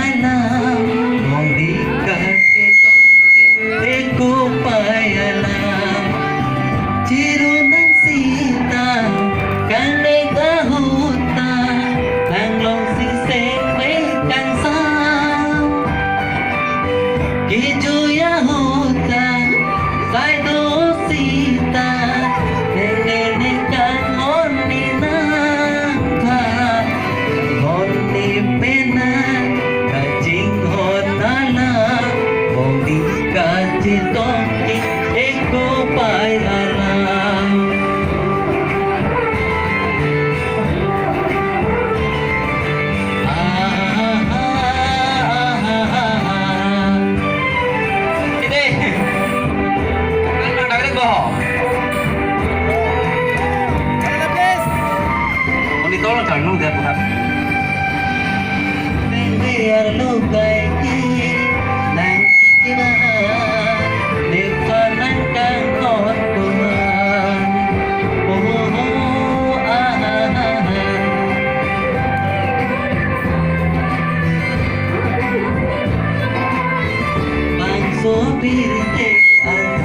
alam kung di ka ito, di ko pa'y alam. Chiro ng sita, kang nagahuta, ang long siseng may kansang. Kijuya huta, say do sita, neneng kang onni na pa, onni pena, kajing honala, kung di ka chitong iko pa'y alam. Sige. Nagdag mo ho. Kung dito lang, charno, dito po